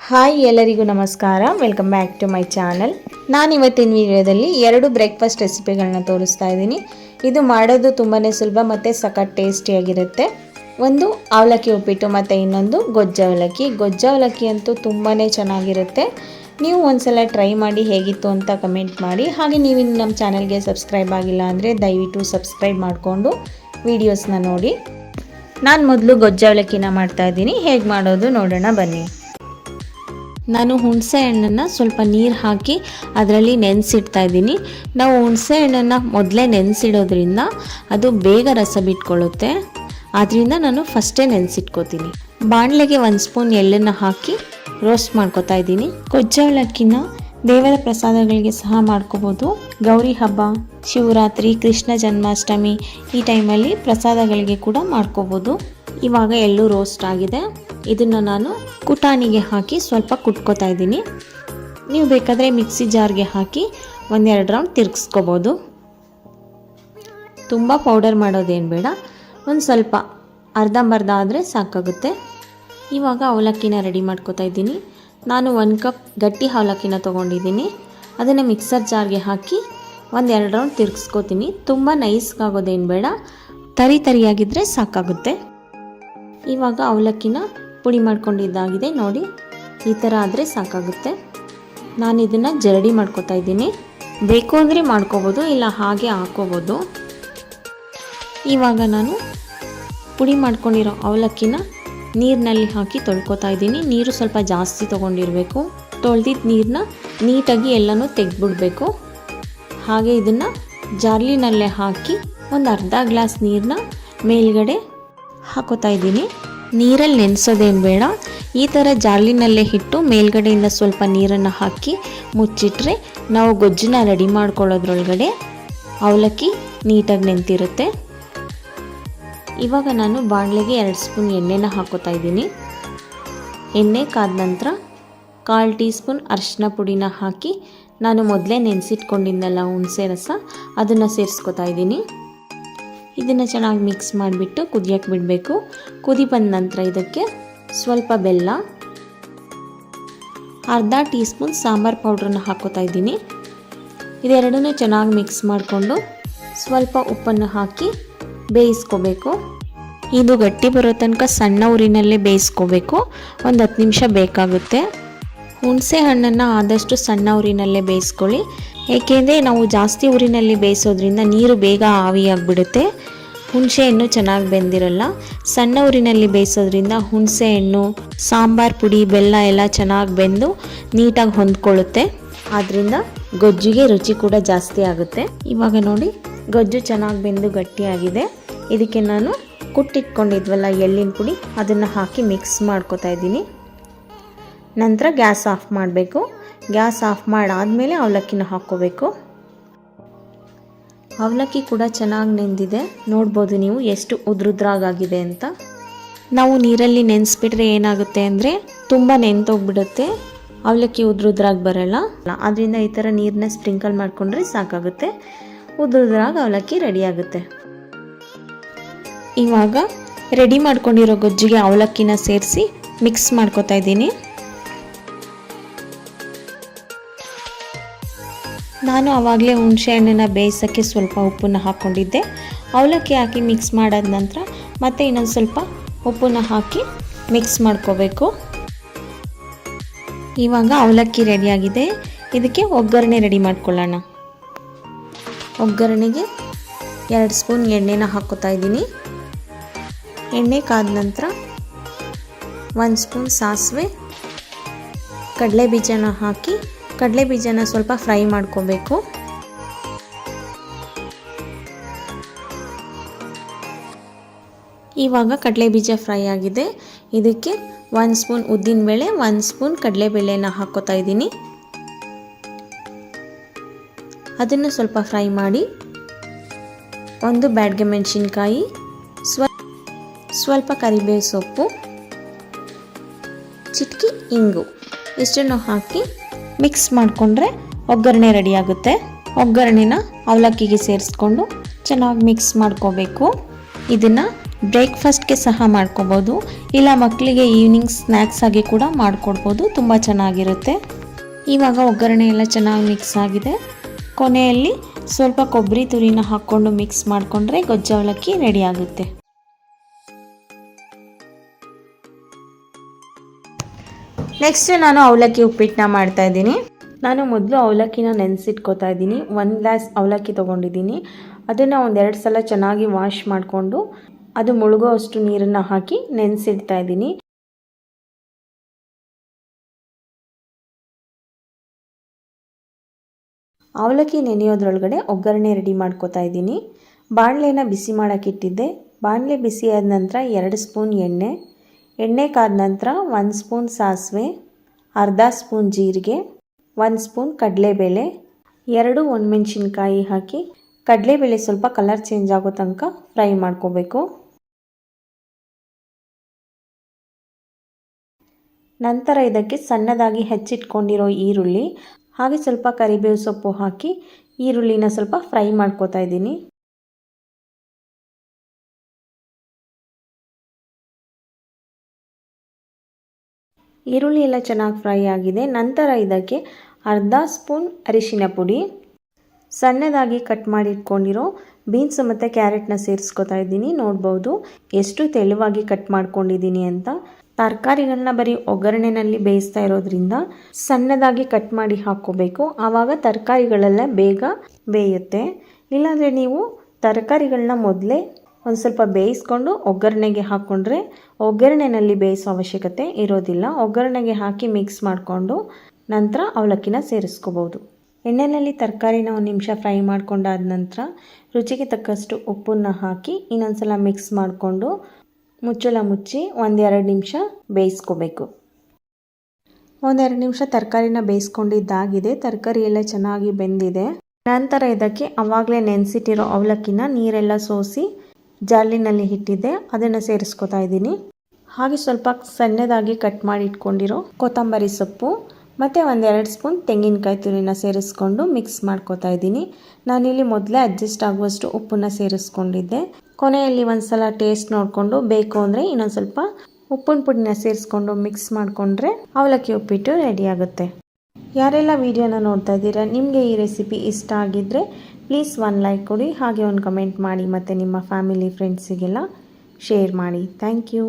Hi ಎಲ್ಲರಿಗೂ ನಮಸ್ಕಾರ, welcome back to my channel. ನಾನು ಇವತ್ತಿನ ವಿಡಿಯೋದಲ್ಲಿ 2 ಬ್ರೇಕ್ಫಾಸ್ಟ್ ರೆಸಿಪಿಗಳನ್ನ ತೋರಿಸ್ತಾ ಇದ್ದೀನಿ. ಇದು ಮಾಡೋದು ತುಂಬಾ ಸುಲಭ ಮತ್ತು ಸಖತ್ ಟೇಸ್ಟಿಯಾಗಿರುತ್ತೆ. ಒಂದು ಅವಲಕ್ಕಿ ಉಪ್ಪಿಟ್ಟು ಮತ್ತು ಇನ್ನೊಂದು ಗೊಜ್ಜವಲಕ್ಕಿ. ಗೊಜ್ಜವಲಕ್ಕಿ ಅಂತೂ ತುಂಬಾ ಚೆನ್ನಾಗಿರುತ್ತೆ. ನೀವು ಒಂದ್ಸಲ ಟ್ರೈ ಮಾಡಿ ಹೇಗಿತ್ತು ಅಂತ ಕಮೆಂಟ್ ಮಾಡಿ. ಹಾಗೆ ನೀವು ಇನ್ನು ನಮ್ಮ ಚಾನಲ್ಗೆ ಸಬ್ಸ್ಕ್ರೈಬ್ ಆಗಿಲ್ಲ ಅಂದರೆ ದಯವಿಟ್ಟು ಸಬ್ಸ್ಕ್ರೈಬ್ ಮಾಡಿಕೊಂಡು ವೀಡಿಯೋಸ್ನ ನೋಡಿ. ನಾನು ಮೊದಲು ಗೊಜ್ಜವಲಕ್ಕಿನ ಮಾಡ್ತಾಯಿದ್ದೀನಿ. ಹೇಗೆ ಮಾಡೋದು ನೋಡೋಣ ಬನ್ನಿ. ನಾನು ಹುಣಸೆ ಹಣ್ಣನ್ನು ಸ್ವಲ್ಪ ನೀರು ಹಾಕಿ ಅದರಲ್ಲಿ ನೆನೆಸಿಡ್ತಾ ಇದ್ದೀನಿ. ನಾವು ಹುಣಸೆ ಹಣ್ಣನ್ನು ಮೊದಲೇ ನೆನೆಸಿಡೋದ್ರಿಂದ ಅದು ಬೇಗ ರಸ ಬಿಟ್ಕೊಳ್ಳುತ್ತೆ. ಆದ್ದರಿಂದ ನಾನು ಫಸ್ಟೇ ನೆನೆಸಿಟ್ಕೋತೀನಿ. ಬಾಣಲೆಗೆ 1 ಸ್ಪೂನ್ ಎಳ್ಳನ್ನು ಹಾಕಿ ರೋಸ್ಟ್ ಮಾಡ್ಕೊತಾ ಇದ್ದೀನಿ. ಗೊಜ್ಜವಲಕ್ಕಿನ ದೇವರ ಪ್ರಸಾದಗಳಿಗೆ ಸಹ ಮಾಡ್ಕೋಬೋದು. ಗೌರಿ ಹಬ್ಬ, ಶಿವರಾತ್ರಿ, ಕೃಷ್ಣ ಜನ್ಮಾಷ್ಟಮಿ ಈ ಟೈಮಲ್ಲಿ ಪ್ರಸಾದಗಳಿಗೆ ಕೂಡ ಮಾಡ್ಕೋಬೋದು. ಇವಾಗ ಎಳ್ಳು ರೋಸ್ಟ್ ಆಗಿದೆ. ಇದನ್ನು ನಾನು ಕುಟಾಣಿಗೆ ಹಾಕಿ ಸ್ವಲ್ಪ ಕುಟ್ಕೋತಾ ಇದ್ದೀನಿ. ನೀವು ಬೇಕಾದರೆ ಮಿಕ್ಸಿ ಜಾರ್ಗೆ ಹಾಕಿ 1-2 ರೌಂಡ್ ತಿರುಗಿಸ್ಕೋಬೋದು. ತುಂಬ ಪೌಡರ್ ಮಾಡೋದೇನು ಬೇಡ, ಒಂದು ಸ್ವಲ್ಪ ಅರ್ಧಂಬರ್ಧ ಆದರೆ ಸಾಕಾಗುತ್ತೆ. ಇವಾಗ ಅವಲಕ್ಕಿನ ರೆಡಿ ಮಾಡ್ಕೋತಾ ಇದ್ದೀನಿ. ನಾನು 1 ಕಪ್ ಗಟ್ಟಿ ಅವಲಕ್ಕಿನ ತೊಗೊಂಡಿದ್ದೀನಿ. ಅದನ್ನು ಮಿಕ್ಸರ್ ಜಾರ್ಗೆ ಹಾಕಿ 1-2 ರೌಂಡ್ ತಿರುಗಿಸ್ಕೋತೀನಿ. ತುಂಬ ನೈಸ್ಗಾಗೋದೇನು ಬೇಡ, ತರಿಯಾಗಿದ್ದರೆ ಸಾಕಾಗುತ್ತೆ. ಇವಾಗ ಅವಲಕ್ಕಿನ ಪುಡಿ ಮಾಡ್ಕೊಂಡಿದ್ದಾಗಿದೆ ನೋಡಿ, ಈ ಥರ ಆದರೆ ಸಾಕಾಗುತ್ತೆ. ನಾನು ಇದನ್ನು ಜರಡಿ ಮಾಡ್ಕೊತಾ ಇದ್ದೀನಿ. ಬೇಕು ಅಂದರೆ ಮಾಡ್ಕೋಬೋದು, ಇಲ್ಲ ಹಾಗೆ ಹಾಕೋಬೋದು. ಇವಾಗ ನಾನು ಪುಡಿ ಮಾಡ್ಕೊಂಡಿರೋ ಅವಲಕ್ಕಿನ ನೀರಿನಲ್ಲಿ ಹಾಕಿ ತೊಳ್ಕೊತಾ ಇದ್ದೀನಿ. ನೀರು ಸ್ವಲ್ಪ ಜಾಸ್ತಿ ತೊಗೊಂಡಿರಬೇಕು. ತೊಳೆದಿದ್ದ ನೀರನ್ನ ನೀಟಾಗಿ ಎಲ್ಲನೂ ತೆಗೆದ್ಬಿಡ್ಬೇಕು. ಹಾಗೆ ಇದನ್ನು ಜಾರ್ಲಿನಲ್ಲೇ ಹಾಕಿ ಒಂದು ಅರ್ಧ ಗ್ಲಾಸ್ ನೀರನ್ನ ಮೇಲ್ಗಡೆ ಹಾಕೋತಾ ಇದ್ದೀನಿ. ನೀರಲ್ಲಿ ನೆನೆಸೋದೇನು ಬೇಡ, ಈ ಥರ ಜಾರ್ಲಿನಲ್ಲೇ ಇಟ್ಟು ಮೇಲ್ಗಡೆಯಿಂದ ಸ್ವಲ್ಪ ನೀರನ್ನು ಹಾಕಿ ಮುಚ್ಚಿಟ್ರೆ ನಾವು ಗೊಜ್ಜನ್ನ ರೆಡಿ ಮಾಡ್ಕೊಳ್ಳೋದ್ರೊಳಗಡೆ ಅವಲಕ್ಕಿ ನೀಟಾಗಿ ನೆಂತಿರುತ್ತೆ. ಇವಾಗ ನಾನು ಬಾಣಲೆಗೆ 2 ಸ್ಪೂನ್ ಎಣ್ಣೆನ ಹಾಕೋತಾ ಇದ್ದೀನಿ. ಎಣ್ಣೆ ಕಾದ ನಂತರ 1/4 ಟೀ ಸ್ಪೂನ್ ಅರಿಶಿನ ಪುಡಿನ ಹಾಕಿ ನಾನು ಮೊದಲೇ ನೆನೆಸಿಟ್ಕೊಂಡಿದ್ದೆಲ್ಲ ಹುಣಸೆ ರಸ ಅದನ್ನು ಸೇರಿಸ್ಕೊತಾ ಇದ್ದೀನಿ. ಇದನ್ನು ಚೆನ್ನಾಗಿ ಮಿಕ್ಸ್ ಮಾಡಿಬಿಟ್ಟು ಕುದಿಯೋಕ್ಕೆ ಬಿಡಬೇಕು. ಕುದಿ ಬಂದ ನಂತರ ಇದಕ್ಕೆ ಸ್ವಲ್ಪ ಬೆಲ್ಲ, ಅರ್ಧ ಟೀ ಸ್ಪೂನ್ ಸಾಂಬಾರು ಪೌಡ್ರನ್ನ ಹಾಕೋತಾ ಇದ್ದೀನಿ. ಇದೆರಡನ್ನೂ ಚೆನ್ನಾಗಿ ಮಿಕ್ಸ್ ಮಾಡಿಕೊಂಡು ಸ್ವಲ್ಪ ಉಪ್ಪನ್ನು ಹಾಕಿ ಬೇಯಿಸ್ಕೋಬೇಕು. ಇದು ಗಟ್ಟಿ ಬರೋ ತನಕ ಸಣ್ಣ ಉರಿನಲ್ಲೇ ಬೇಯಿಸ್ಕೋಬೇಕು. ಒಂದು 10 ನಿಮಿಷ ಬೇಕಾಗುತ್ತೆ. ಹುಣಸೆ ಹಣ್ಣನ್ನು ಆದಷ್ಟು ಸಣ್ಣ ಉರಿನಲ್ಲೇ ಬೇಯಿಸ್ಕೊಳ್ಳಿ. ಏಕೆಂದರೆ ನಾವು ಜಾಸ್ತಿ ಉರಿನಲ್ಲಿ ಬೇಯಿಸೋದ್ರಿಂದ ನೀರು ಬೇಗ ಆವಿಯಾಗಿಬಿಡುತ್ತೆ. ಹುಣಸೆ ಹಣ್ಣು ಚೆನ್ನಾಗಿ ಬೆಂದಿರಲ್ಲ. ಸಣ್ಣ ಉರಿನಲ್ಲಿ ಬೇಯಿಸೋದ್ರಿಂದ ಹುಣಸೆ ಹಣ್ಣು, ಸಾಂಬಾರು ಪುಡಿ, ಬೆಲ್ಲ ಎಲ್ಲ ಚೆನ್ನಾಗಿ ಬೆಂದು ನೀಟಾಗಿ ಹೊಂದ್ಕೊಳ್ಳುತ್ತೆ. ಆದ್ದರಿಂದ ಗೊಜ್ಜಿಗೆ ರುಚಿ ಕೂಡ ಜಾಸ್ತಿ ಆಗುತ್ತೆ. ಇವಾಗ ನೋಡಿ, ಗೊಜ್ಜು ಚೆನ್ನಾಗಿ ಬೆಂದು ಗಟ್ಟಿಯಾಗಿದೆ. ಇದಕ್ಕೆ ನಾನು ಕುಟ್ಟಿಟ್ಕೊಂಡಿದ್ವಲ್ಲ ಎಳ್ಳಿನ ಪುಡಿ ಅದನ್ನು ಹಾಕಿ ಮಿಕ್ಸ್ ಮಾಡ್ಕೊತಾ ಇದ್ದೀನಿ. ನಂತರ ಗ್ಯಾಸ್ ಆಫ್ ಮಾಡಬೇಕು. ಗ್ಯಾಸ್ ಆಫ್ ಮಾಡಾದಮೇಲೆ ಅವಲಕ್ಕಿನ ಹಾಕ್ಕೋಬೇಕು. ಅವಲಕ್ಕಿ ಕೂಡ ಚೆನ್ನಾಗಿ ನೆಂದಿದೆ. ನೋಡ್ಬೋದು ನೀವು ಎಷ್ಟು ಉದ್ರುದ್ರಾಗಿದೆ ಅಂತ. ನಾವು ನೀರಲ್ಲಿ ನೆನೆಸ್ಬಿಟ್ರೆ ಏನಾಗುತ್ತೆ ಅಂದರೆ ತುಂಬ ನೆಂತೋಗ್ಬಿಡುತ್ತೆ, ಅವಲಕ್ಕಿ ಉದ್ರುದ್ರಾಗಿ ಬರೋಲ್ಲ. ಆದ್ದರಿಂದ ಈ ಥರ ನೀರನ್ನ ಸ್ಪ್ರಿಂಕಲ್ ಮಾಡಿಕೊಂಡ್ರೆ ಸಾಕಾಗುತ್ತೆ. ಉದ್ರುದ್ರಾಗಿ ಅವಲಕ್ಕಿ ರೆಡಿಯಾಗುತ್ತೆ. ಇವಾಗ ರೆಡಿ ಮಾಡ್ಕೊಂಡಿರೋ ಗೊಜ್ಜಿಗೆ ಅವಲಕ್ಕಿನ ಸೇರಿಸಿ ಮಿಕ್ಸ್ ಮಾಡ್ಕೊತಾ ಇದ್ದೀನಿ. ನಾನು ಆವಾಗಲೇ ಹುಣಸೆ ಹಣ್ಣನ್ನು ಬೇಯಿಸೋಕ್ಕೆ ಸ್ವಲ್ಪ ಉಪ್ಪನ್ನು ಹಾಕ್ಕೊಂಡಿದ್ದೆ. ಅವಲಕ್ಕಿ ಹಾಕಿ ಮಿಕ್ಸ್ ಮಾಡಾದ ನಂತರ ಮತ್ತೆ ಇನ್ನೊಂದು ಸ್ವಲ್ಪ ಉಪ್ಪನ್ನು ಹಾಕಿ ಮಿಕ್ಸ್ ಮಾಡ್ಕೋಬೇಕು. ಇವಾಗ ಅವಲಕ್ಕಿ ರೆಡಿಯಾಗಿದೆ. ಇದಕ್ಕೆ ಒಗ್ಗರಣೆ ರೆಡಿ ಮಾಡ್ಕೊಳ್ಳೋಣ. ಒಗ್ಗರಣೆಗೆ 2 ಸ್ಪೂನ್ ಎಣ್ಣೆನ ಹಾಕ್ಕೋತಾ ಇದ್ದೀನಿ. ಎಣ್ಣೆ ಕಾದ ನಂತರ 1 ಸ್ಪೂನ್ ಸಾಸಿವೆ, ಕಡಲೆ ಬೀಜನ ಹಾಕಿ ಕಡಲೆ ಬೀಜನ ಸ್ವಲ್ಪ ಫ್ರೈ ಮಾಡ್ಕೋಬೇಕು. ಇವಾಗ ಕಡಲೆ ಬೀಜ ಫ್ರೈ ಆಗಿದೆ. ಇದಕ್ಕೆ 1 ಸ್ಪೂನ್ ಉದ್ದಿನಬೇಳೆ, 1 ಸ್ಪೂನ್ ಕಡಲೆಬೇಳೆನ ಹಾಕ್ಕೋತಾ ಇದ್ದೀನಿ. ಅದನ್ನು ಸ್ವಲ್ಪ ಫ್ರೈ ಮಾಡಿ 1 ಬ್ಯಾಡಗೆ ಮೆಣಸಿನ್ಕಾಯಿ, ಸ್ವಲ್ಪ ಕರಿಬೇವು ಸೊಪ್ಪು, ಚಿಟಕಿ ಇಂಗು ಇಷ್ಟನ್ನು ಹಾಕಿ ಮಿಕ್ಸ್ ಮಾಡಿಕೊಂಡ್ರೆ ಒಗ್ಗರಣೆ ರೆಡಿಯಾಗುತ್ತೆ. ಒಗ್ಗರಣೆನ ಅವಲಕ್ಕಿಗೆ ಸೇರಿಸ್ಕೊಂಡು ಚೆನ್ನಾಗಿ ಮಿಕ್ಸ್ ಮಾಡ್ಕೋಬೇಕು. ಇದನ್ನು ಬ್ರೇಕ್ಫಾಸ್ಟ್ಗೆ ಸಹ ಮಾಡ್ಕೋಬೋದು, ಇಲ್ಲ ಮಕ್ಕಳಿಗೆ ಈವ್ನಿಂಗ್ ಸ್ನ್ಯಾಕ್ಸ್ ಆಗಿ ಕೂಡ ಮಾಡಿಕೊಡ್ಬೋದು, ತುಂಬ ಚೆನ್ನಾಗಿರುತ್ತೆ. ಇವಾಗ ಒಗ್ಗರಣೆ ಎಲ್ಲ ಚೆನ್ನಾಗಿ ಮಿಕ್ಸ್ ಆಗಿದೆ. ಕೊನೆಯಲ್ಲಿ ಸ್ವಲ್ಪ ಕೊಬ್ಬರಿ ತುರಿನ ಹಾಕ್ಕೊಂಡು ಮಿಕ್ಸ್ ಮಾಡಿಕೊಂಡ್ರೆ ಗೊಜ್ಜು ಅವಲಕ್ಕಿ ರೆಡಿ ಆಗುತ್ತೆ. ನೆಕ್ಸ್ಟ್ ನಾನು ಅವಲಕ್ಕಿ ಉಪ್ಪಿಟ್ಟನ್ನ ಮಾಡ್ತಾ ಇದ್ದೀನಿ. ನಾನು ಮೊದಲು ಅವಲಕ್ಕಿನ ನೆನೆಸಿಟ್ಕೋತಾ ಇದ್ದೀನಿ. 1 ಗ್ಲಾಸ್ ಅವಲಕ್ಕಿ ತೊಗೊಂಡಿದ್ದೀನಿ. ಅದನ್ನು 1-2 ಸಲ ಚೆನ್ನಾಗಿ ವಾಶ್ ಮಾಡಿಕೊಂಡು ಅದು ಮುಳುಗೋ ಅಷ್ಟು ನೀರನ್ನು ಹಾಕಿ ನೆನೆಸಿಡ್ತಾ ಇದ್ದೀನಿ. ಅವಲಕ್ಕಿ ನೆನೆಯೋದ್ರೊಳಗಡೆ ಒಗ್ಗರಣೆ ರೆಡಿ ಮಾಡ್ಕೋತಾ ಇದ್ದೀನಿ. ಬಾಣಲೆನ ಬಿಸಿ ಮಾಡೋಕ್ಕಿಟ್ಟಿದ್ದೆ. ಬಾಣಲೆ ಬಿಸಿ ಆದ ನಂತರ 2 ಸ್ಪೂನ್ ಎಣ್ಣೆ ಕಾದ ನಂತರ 1 ಸ್ಪೂನ್ ಸಾಸಿವೆ, ಅರ್ಧ ಸ್ಪೂನ್ ಜೀರಿಗೆ, 1 ಸ್ಪೂನ್ ಕಡಲೆಬೇಳೆ, 2 ಒಣಮೆಣಸಿನ್ಕಾಯಿ ಹಾಕಿ ಕಡಲೆಬೇಳೆ ಸ್ವಲ್ಪ ಕಲರ್ ಚೇಂಜ್ ಆಗೋ ತನಕ ಫ್ರೈ ಮಾಡ್ಕೋಬೇಕು. ನಂತರ ಇದಕ್ಕೆ ಸಣ್ಣದಾಗಿ ಹೆಚ್ಚಿಟ್ಕೊಂಡಿರೋ ಈರುಳ್ಳಿ ಹಾಗೆ ಸ್ವಲ್ಪ ಕರಿಬೇವು ಸೊಪ್ಪು ಹಾಕಿ ಈರುಳ್ಳಿನ ಸ್ವಲ್ಪ ಫ್ರೈ ಮಾಡ್ಕೋತಾ ಇದ್ದೀನಿ. ಈರುಳ್ಳಿ ಎಲ್ಲ ಚೆನ್ನಾಗಿ ಫ್ರೈ ಆಗಿದೆ. ನಂತರ ಇದಕ್ಕೆ ಅರ್ಧ ಸ್ಪೂನ್ ಅರಿಶಿನ ಪುಡಿ, ಸಣ್ಣದಾಗಿ ಕಟ್ ಮಾಡಿ ಇಟ್ಕೊಂಡಿರೋ ಬೀನ್ಸ್ ಮತ್ತು ಕ್ಯಾರೆಟ್ನ ಸೇರಿಸ್ಕೊತಾ ಇದ್ದೀನಿ. ನೋಡ್ಬೋದು ಎಷ್ಟು ತೆಳುವಾಗಿ ಕಟ್ ಮಾಡ್ಕೊಂಡಿದ್ದೀನಿ ಅಂತ. ತರಕಾರಿಗಳನ್ನ ಬರೀ ಒಗ್ಗರಣೆನಲ್ಲಿ ಬೇಯಿಸ್ತಾ ಇರೋದ್ರಿಂದ ಸಣ್ಣದಾಗಿ ಕಟ್ ಮಾಡಿ ಹಾಕ್ಕೋಬೇಕು, ಆವಾಗ ತರಕಾರಿಗಳೆಲ್ಲ ಬೇಗ ಬೇಯುತ್ತೆ. ಇಲ್ಲಾಂದರೆ ನೀವು ತರಕಾರಿಗಳನ್ನ ಮೊದಲೇ ಒಂದು ಸ್ವಲ್ಪ ಬೇಯಿಸ್ಕೊಂಡು ಒಗ್ಗರಣೆಗೆ ಹಾಕ್ಕೊಂಡ್ರೆ ಒಗ್ಗರಣೆನಲ್ಲಿ ಬೇಯಿಸೋ ಅವಶ್ಯಕತೆ ಇರೋದಿಲ್ಲ. ಒಗ್ಗರಣೆಗೆ ಹಾಕಿ ಮಿಕ್ಸ್ ಮಾಡಿಕೊಂಡು ನಂತರ ಅವಲಕ್ಕಿನ ಸೇರಿಸ್ಕೋಬೋದು. ಎಣ್ಣೆಯಲ್ಲಿ ತರಕಾರಿನ 1 ನಿಮಿಷ ಫ್ರೈ ಮಾಡ್ಕೊಂಡಾದ ನಂತರ ರುಚಿಗೆ ತಕ್ಕಷ್ಟು ಉಪ್ಪನ್ನು ಹಾಕಿ ಇನ್ನೊಂದು ಸಲ ಮಿಕ್ಸ್ ಮಾಡಿಕೊಂಡು ಮುಚ್ಚಳ ಮುಚ್ಚಿ 1-2 ನಿಮಿಷ ಬೇಯಿಸ್ಕೋಬೇಕು. 1-2 ನಿಮಿಷ ತರಕಾರಿನ ಬೇಯಿಸ್ಕೊಂಡಿದ್ದಾಗಿದೆ. ತರಕಾರಿ ಎಲ್ಲ ಚೆನ್ನಾಗಿ ಬೆಂದಿದೆ. ನಂತರ ಇದಕ್ಕೆ ಆವಾಗಲೇ ನೆನೆಸಿಟ್ಟಿರೋ ಅವಲಕ್ಕಿನ ನೀರೆಲ್ಲ ಸೋಸಿ ಜಾಲಿನಲ್ಲಿ ಇಟ್ಟಿದ್ದೆ, ಅದನ್ನು ಸೇರಿಸ್ಕೊತಾ ಇದ್ದೀನಿ. ಹಾಗೆ ಸ್ವಲ್ಪ ಸಣ್ಣದಾಗಿ ಕಟ್ ಮಾಡಿ ಇಟ್ಕೊಂಡಿರೋ ಕೊತ್ತಂಬರಿ ಸೊಪ್ಪು ಮತ್ತು 1-2 ಸ್ಪೂನ್ ತೆಂಗಿನಕಾಯಿ ತುರಿನ ಸೇರಿಸ್ಕೊಂಡು ಮಿಕ್ಸ್ ಮಾಡ್ಕೋತಾ ಇದ್ದೀನಿ. ನಾನಿಲ್ಲಿ ಮೊದಲೇ ಅಡ್ಜಸ್ಟ್ ಆಗುವಷ್ಟು ಉಪ್ಪನ್ನು ಸೇರಿಸ್ಕೊಂಡಿದ್ದೆ. ಕೊನೆಯಲ್ಲಿ ಒಂದು ಸಲ ಟೇಸ್ಟ್ ನೋಡಿಕೊಂಡು ಬೇಕು ಅಂದರೆ ಇನ್ನೊಂದು ಸ್ವಲ್ಪ ಉಪ್ಪಿನ ಪುಡಿನ ಸೇರಿಸ್ಕೊಂಡು ಮಿಕ್ಸ್ ಮಾಡಿಕೊಂಡ್ರೆ ಅವಲಕ್ಕಿ ಉಪ್ಪಿಟ್ಟು ರೆಡಿ ಆಗುತ್ತೆ. ಯಾರೆಲ್ಲ ವಿಡಿಯೋನ ನೋಡ್ತಾ ಇದ್ದೀರಾ, ನಿಮಗೆ ಈ ರೆಸಿಪಿ ಇಷ್ಟ ಆಗಿದ್ದರೆ ಪ್ಲೀಸ್ 1 ಲೈಕ್ ಕೊಡಿ, ಹಾಗೆ ಒಂದು ಕಮೆಂಟ್ ಮಾಡಿ ಮತ್ತು ನಿಮ್ಮ ಫ್ಯಾಮಿಲಿ ಫ್ರೆಂಡ್ಸಿಗೆಲ್ಲ ಶೇರ್ ಮಾಡಿ. Thank you.